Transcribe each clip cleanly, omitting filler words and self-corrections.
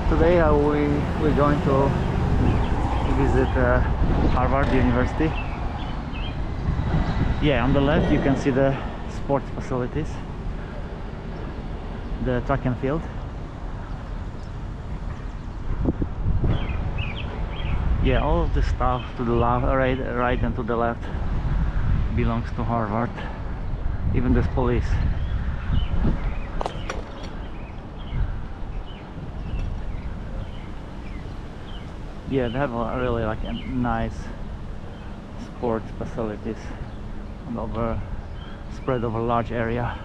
Today we're going to visit Harvard University. Yeah, on the left you can see the sports facilities, the track and field. Yeah, all of this stuff to the left, right and to the left belongs to Harvard. Even this police. Yeah, they have a really like a nice sports facilities and spread over a large area.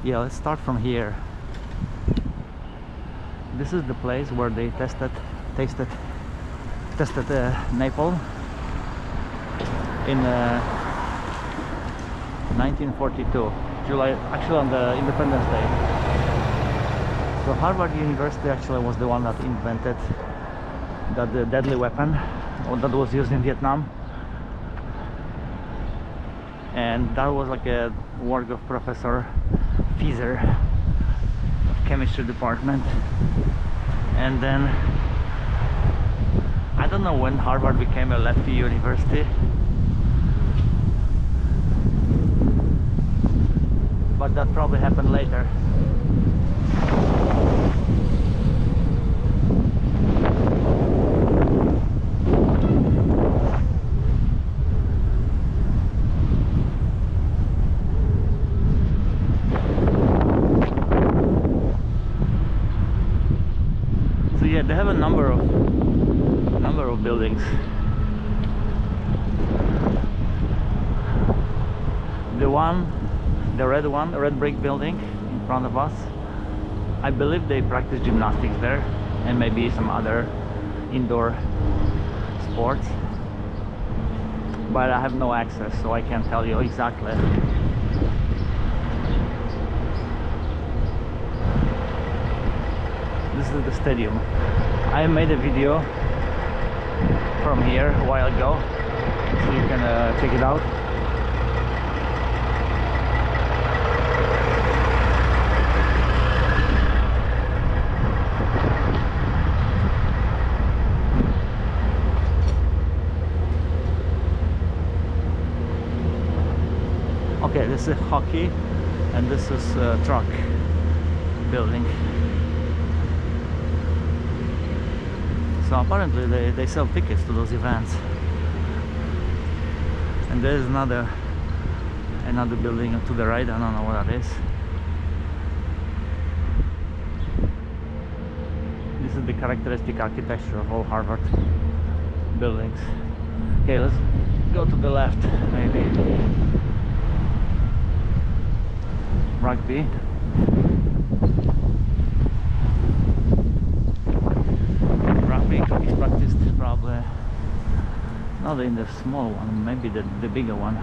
Yeah, let's start from here. This is the place where they tested napalm in 1942, July, actually on the Independence Day. So Harvard University actually was the one that invented that deadly weapon that was used in Vietnam, and that was like a work of Professor Fieser of chemistry department. And then I don't know when Harvard became a lefty university, but that probably happened later. So yeah, they have a number of buildings. The red brick building in front of us, I believe they practice gymnastics there and maybe some other indoor sports, but I have no access, so I can't tell you exactly. This is the stadium. I made a video from here a while ago, so you can check it out. Okay, this is hockey and this is truck building. So apparently they sell tickets to those events. And there's another building to the right. I don't know what that is. This is the characteristic architecture of all Harvard buildings. Okay, let's go to the left maybe. Rugby. Rugby is practiced probably not in the small one, maybe the bigger one.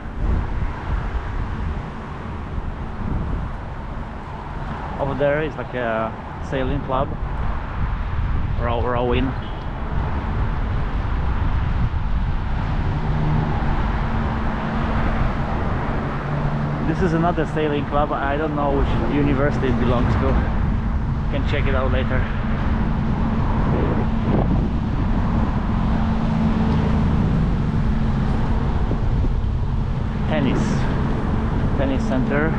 Over there is like a sailing club, rowing. This is another sailing club. I don't know which university it belongs to. You can check it out later. Tennis center.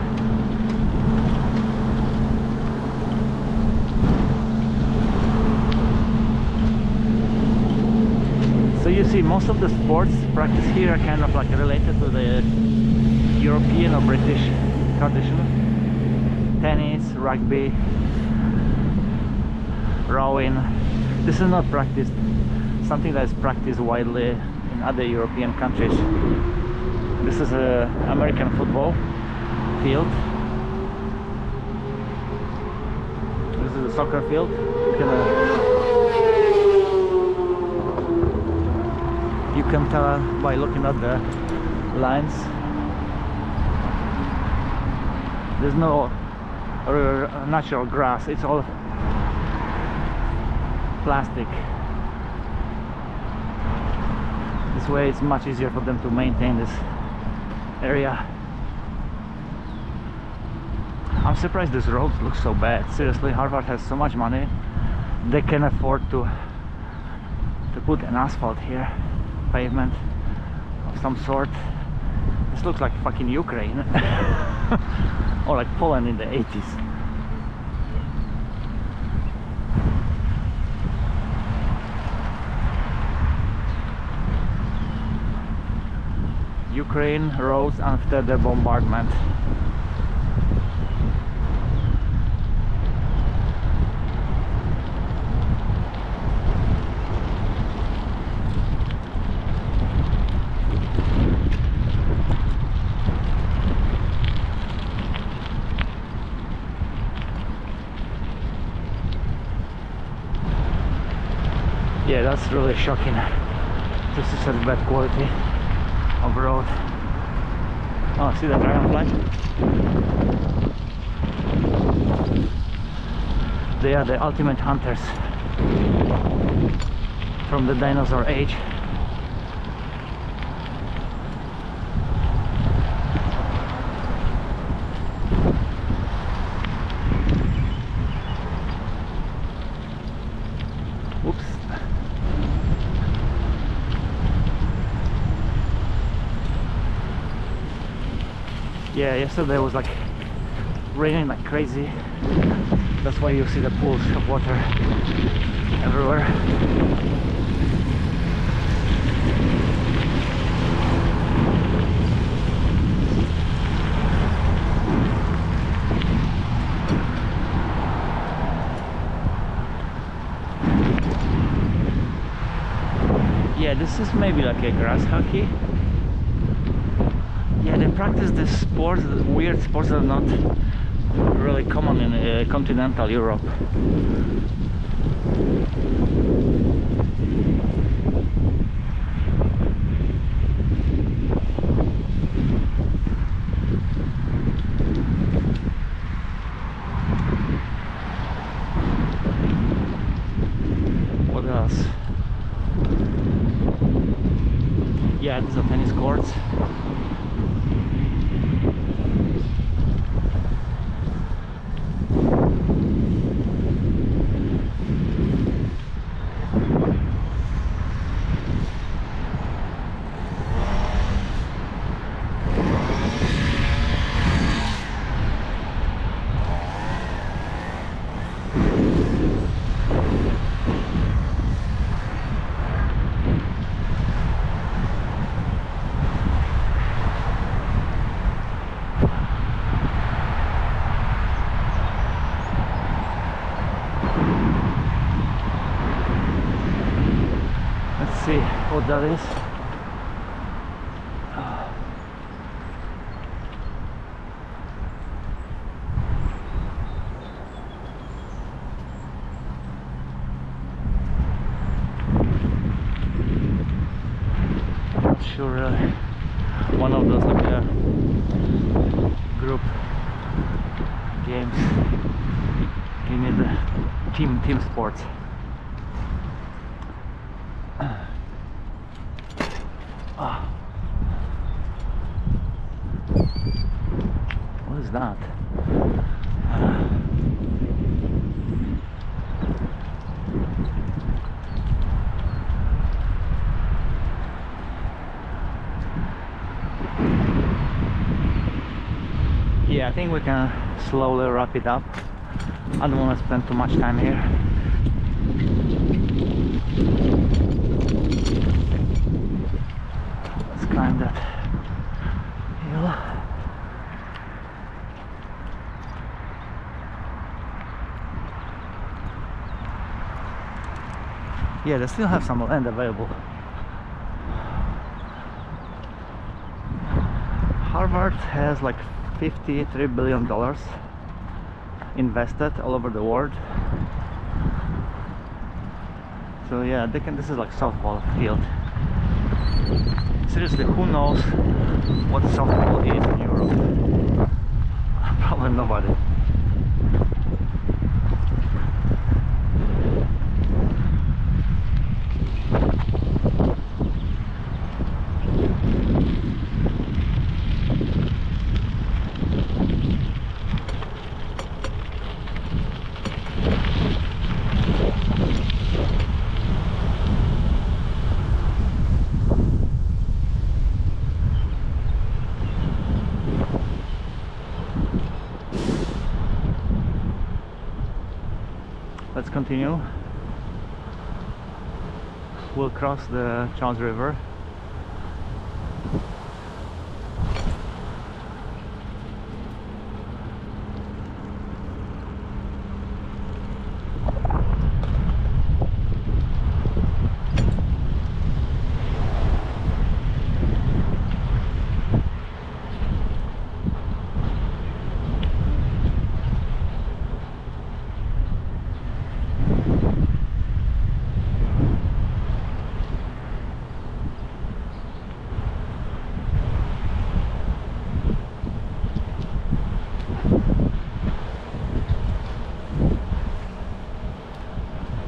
So you see, most of the sports practiced here are kind of like related to the European or British tradition. Tennis, rugby, rowing. This is not practiced, something that is practiced widely in other European countries. This is an American football field. This is a soccer field. You can tell by looking at the lines. There's no natural grass, it's all plastic. This way it's much easier for them to maintain this area. I'm surprised this road looks so bad. Seriously, Harvard has so much money, they can afford to put an asphalt here, pavement of some sort. This looks like fucking Ukraine or like Poland in the 80s. Ukraine roads after the bombardment. Yeah, that's really shocking to see such bad quality of road. Oh, see the dragonfly? They are the ultimate hunters from the dinosaur age. Oops. Yeah, yesterday was like raining like crazy. That's why you see the pools of water everywhere. Yeah, this is maybe like a grass hockey. Yeah, they practice this sports, weird sports that are not really common in continental Europe. What else? Yeah, these are tennis courts. See what that is. Not sure really. One of those like group games. You need the team sports. What is that? Yeah, I think we can slowly wrap it up. I don't want to spend too much time here. Let's climb that hill. Yeah, they still have some land available. Harvard has like $53 billion invested all over the world. So yeah, they can. This is like softball field. Seriously, who knows what softball is in Europe? Probably nobody. continue. We'll cross the Charles River.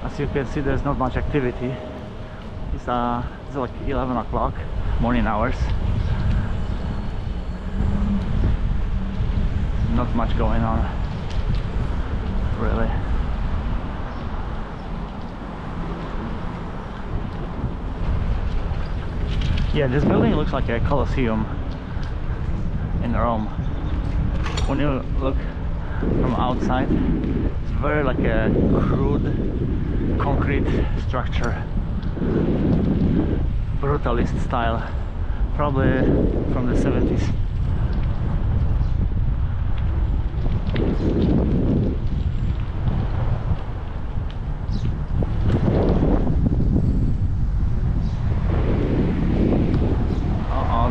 As you can see, there's not much activity. It's like 11 o'clock, morning hours. Not much going on, really. Yeah, this building looks like a Colosseum in Rome. When you look from outside, it's very like a crude concrete structure, brutalist style, probably from the 70s.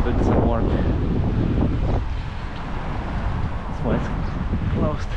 Did some work. That's why it's closed.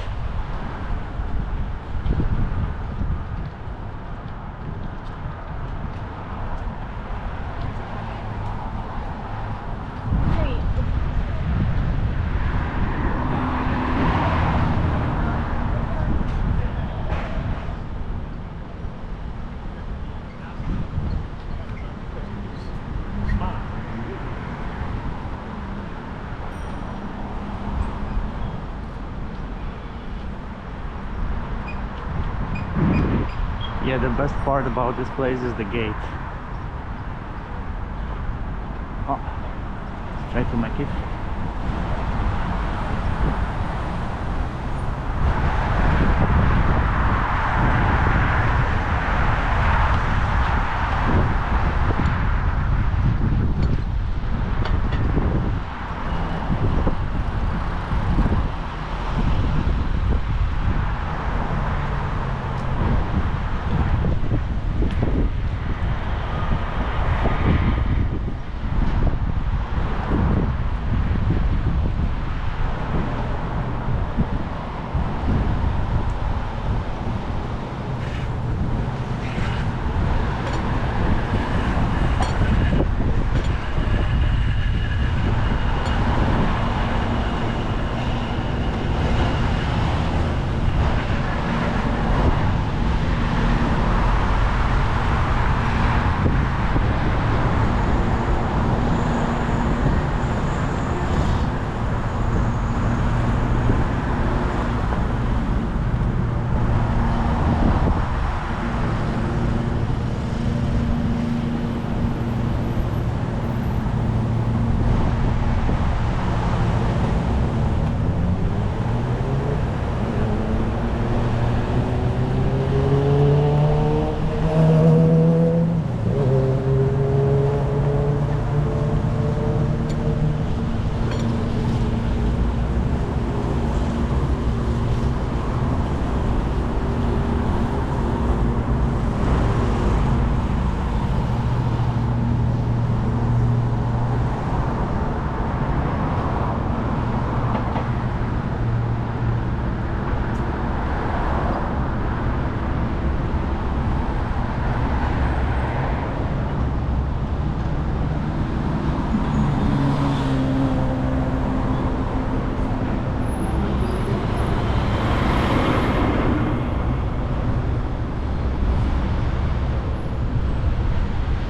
Yeah, the best part about this place is the gate. Oh, let's try to make it.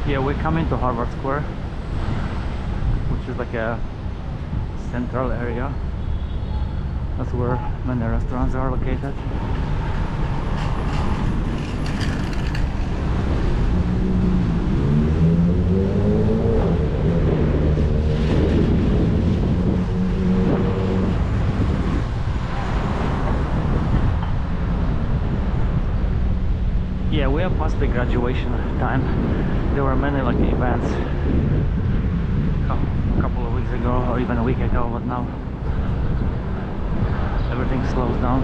Yeah, we're coming to Harvard Square, which is like a central area. That's where many restaurants are located. past the graduation time, there were many like events a couple of weeks ago or even a week ago, but now everything slows down.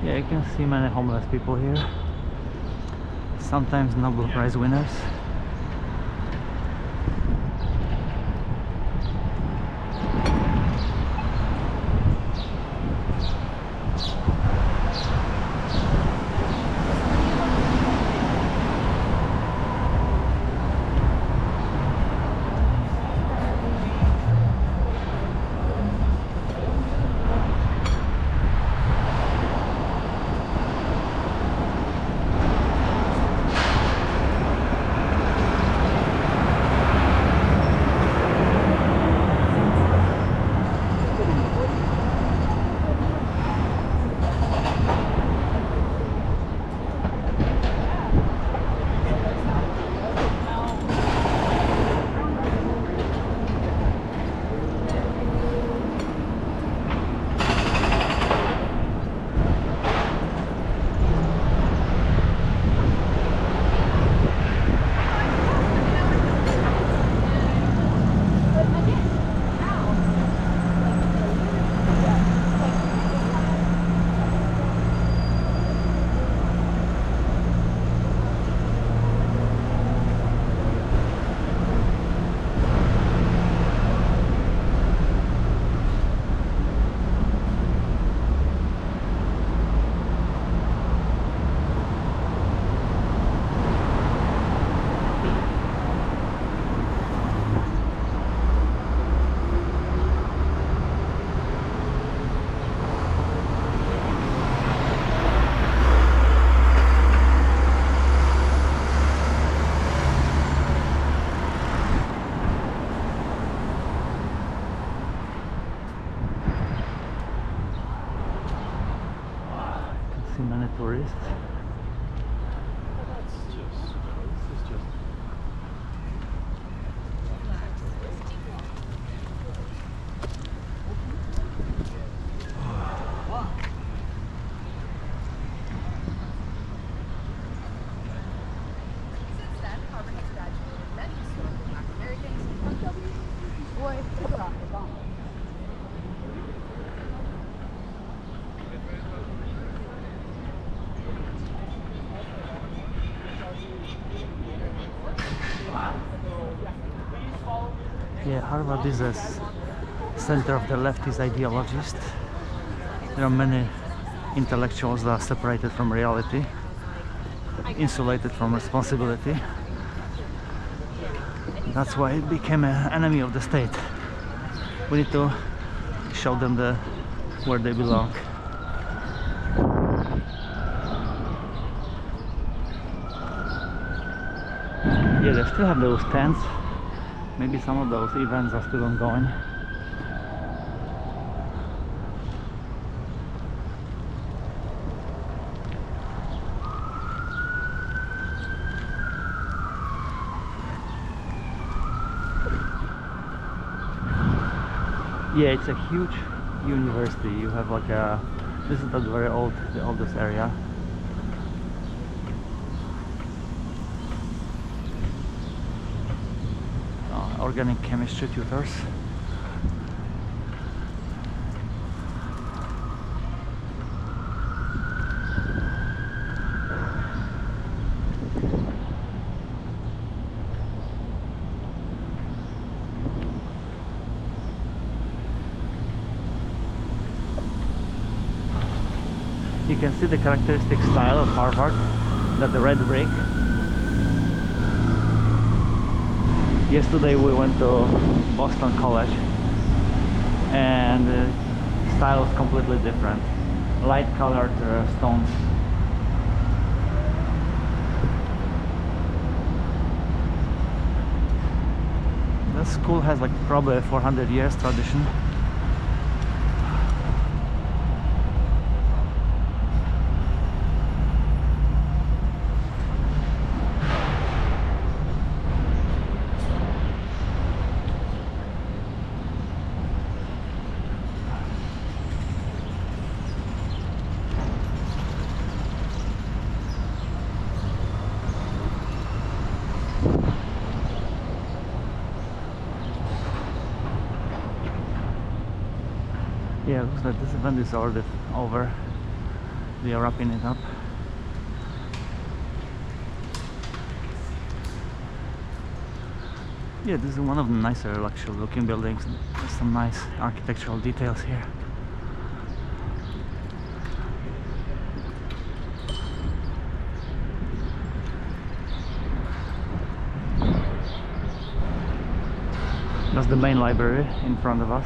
Yeah, you can see many homeless people here, sometimes Nobel Prize winners. Many tourists. Yeah, Harvard is a center of the leftist ideologists. There are many intellectuals that are separated from reality, insulated from responsibility. That's why it became an enemy of the state. We need to show them where they belong. Yeah, they still have those tents. Maybe some of those events are still ongoing. Yeah, it's a huge university. You have like this is the oldest area. Organic chemistry tutors. You can see the characteristic style of Harvard, that the red brick. Yesterday we went to Boston College and the style is completely different. Light colored stones. The school has like probably a 400 years tradition. Yeah, looks like this event is already over. They are wrapping it up. Yeah, this is one of the nicer luxury looking buildings. There's some nice architectural details here. That's the main library in front of us.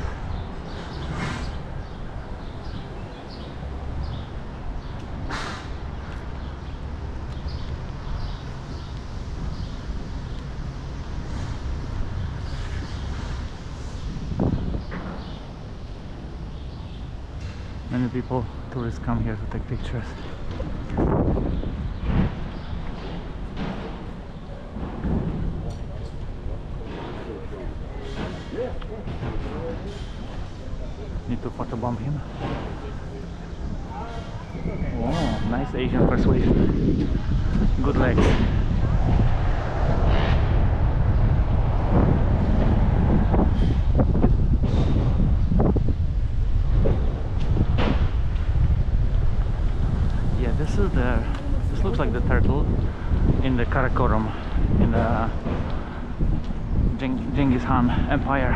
Many people, tourists come here to take pictures. Need to photobomb him. Oh, nice Asian persuasion. Good legs. This looks like the turtle in the Karakorum in the Genghis Khan Empire,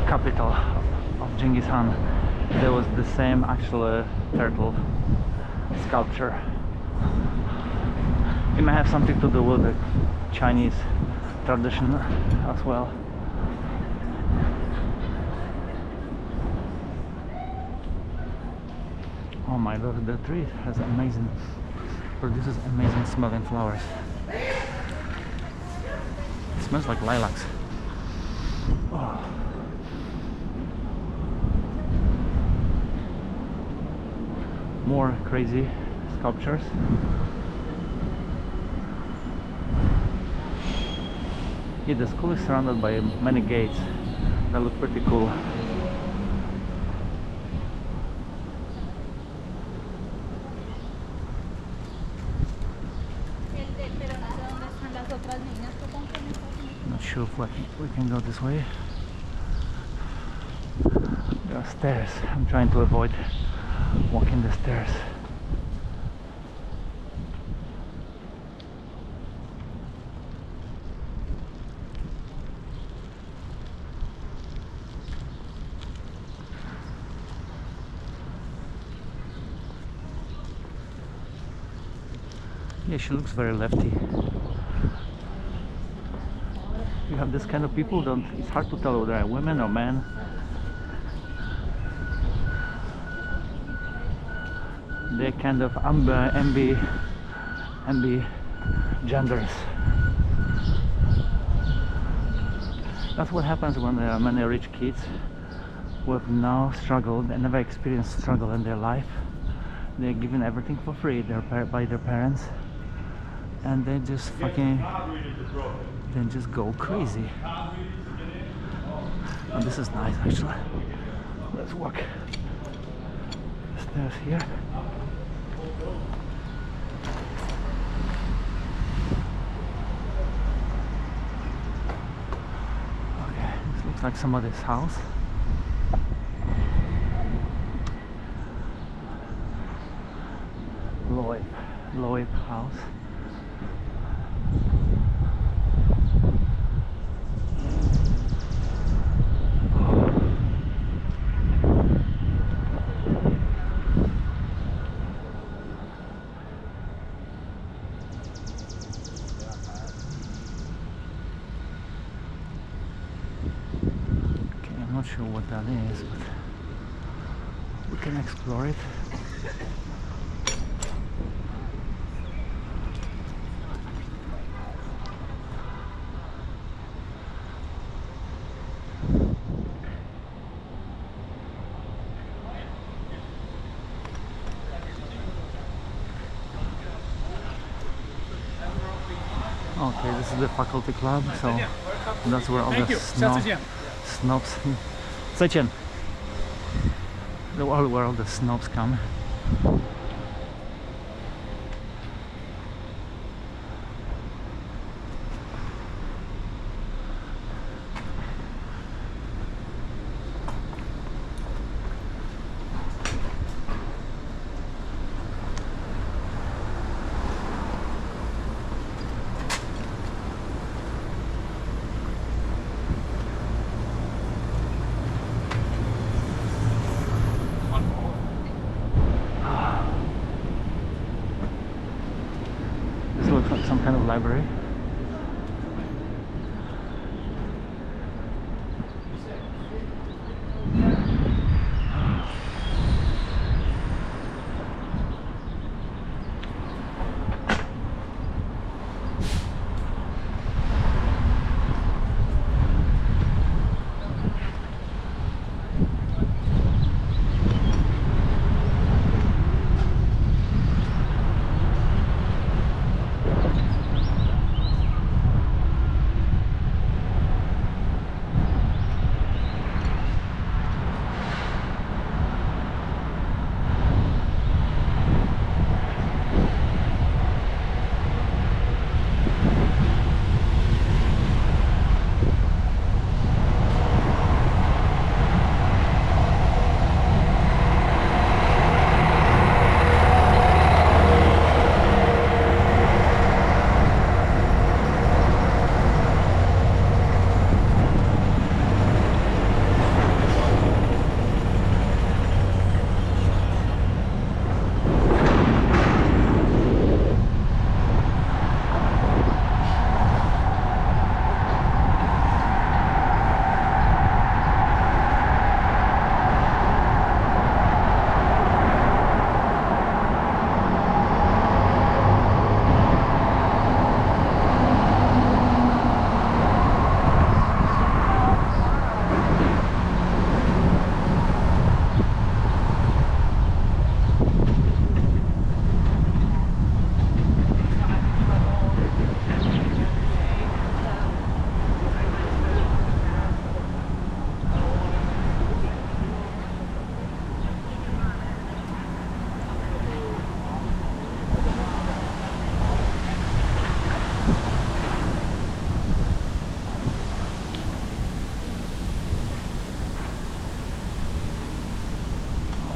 capital of Genghis Khan. There was the same actual turtle sculpture. It may have something to do with the Chinese tradition as well. Oh my lord, the tree has produces amazing smelling flowers. It smells like lilacs. Oh. More crazy sculptures. Yeah, the school is surrounded by many gates that look pretty cool. Not sure if we can go this way. There are stairs. I'm trying to avoid walking the stairs. Yeah, she looks very lefty. You have this kind of people, it's hard to tell whether they're women or men. They're kind of ambi genders. That's what happens when there are many rich kids who have now struggled and never experienced struggle in their life. They're given everything for free by their parents, and they just just go crazy. And this is nice actually. Let's walk the stairs here. Okay, this looks like somebody's house. Loeb house. not sure what that is, but we can explore it. Okay, this is the faculty club, so that's where all the snobs. 再见. The world where all the snobs come. This looks like some kind of library.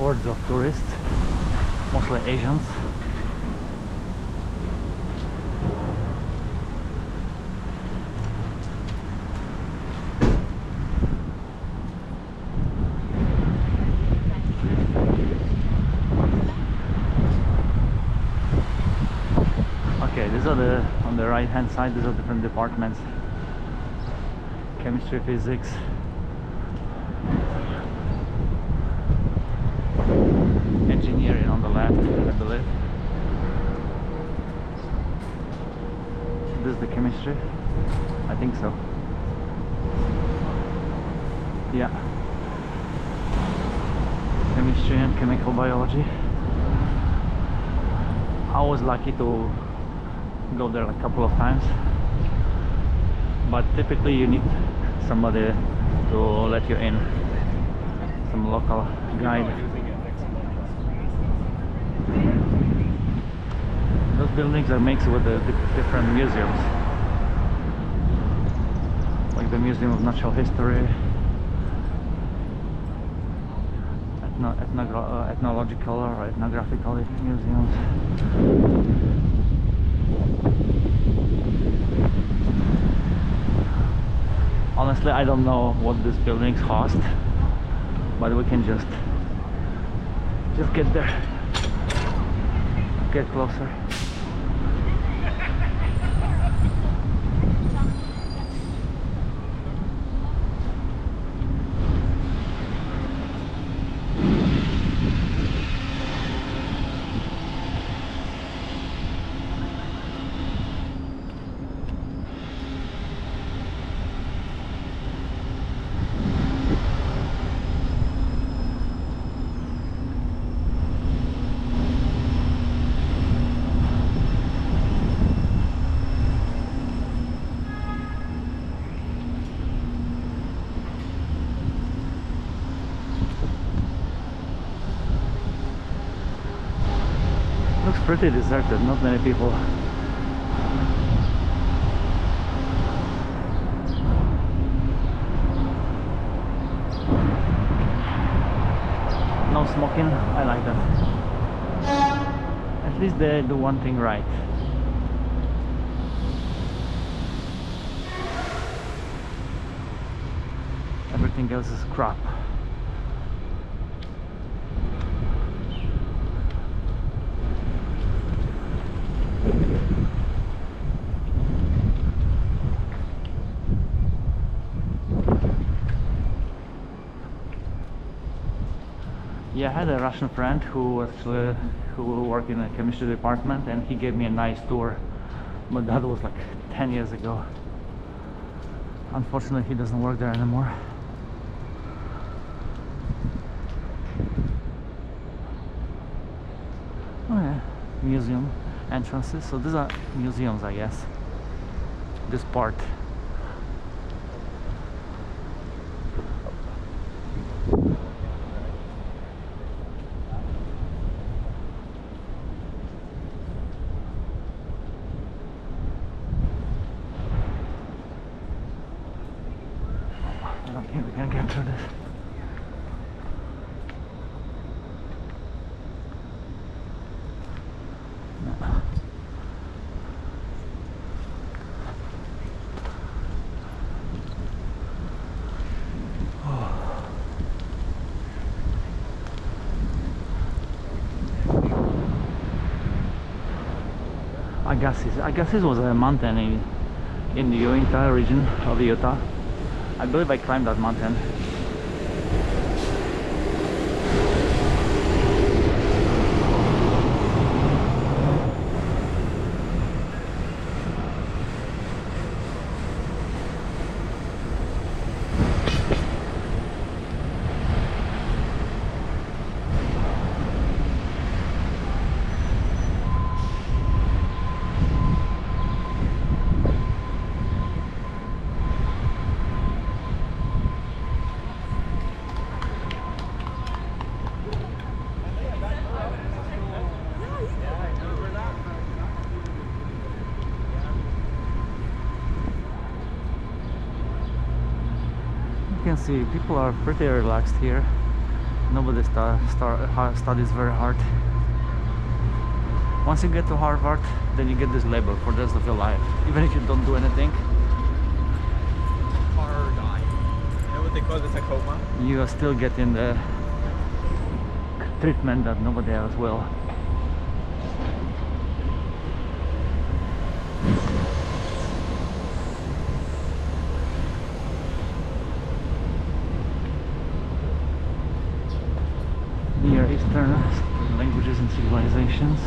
Hordes of tourists, mostly Asians. Okay, these are on the right hand side, these are different departments. Chemistry, physics. Engineering on the left, I believe. This is the chemistry. I think so. Yeah. Chemistry and chemical biology. I was lucky to go there a couple of times, but typically you need somebody to let you in, some local guide. Those buildings are mixed with the different museums, like the Museum of Natural History, ethnological or ethnographical museums. Honestly, I don't know what these buildings cost, but we can just get there, get closer. pretty deserted, not many people. No smoking, I like that. At least they do one thing right. Everything else is crap. Yeah, I had a Russian friend who worked in a chemistry department, and he gave me a nice tour, but that was like 10 years ago. Unfortunately, he doesn't work there anymore. Oh yeah, museum entrances. So these are museums, I guess. This part. I don't think we can get through this. No. Agassiz was a mountain in the Uinta region of Utah. I believe I climbed that mountain. You can see people are pretty relaxed here. Nobody studies very hard. Once you get to Harvard, then you get this label for the rest of your life, even if you don't do anything. Hard eye. You know what they call the Tacoma? You are still getting the treatment that nobody else will. Near Eastern languages and civilizations.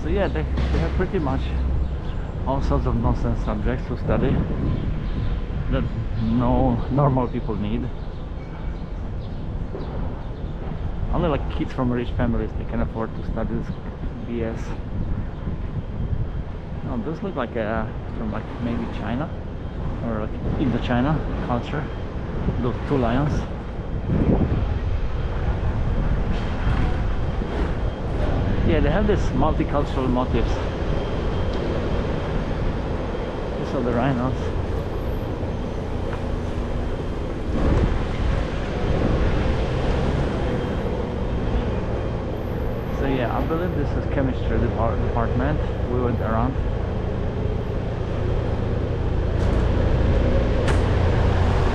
So yeah, they have pretty much all sorts of nonsense subjects to study that no normal people need. Only like kids from rich families, they can afford to study this BS. Oh, those look like from like maybe China or like Indo-China culture. Those two lions. Yeah, they have this multicultural motifs. These are the rhinos. So yeah, I believe this is chemistry department. We went around.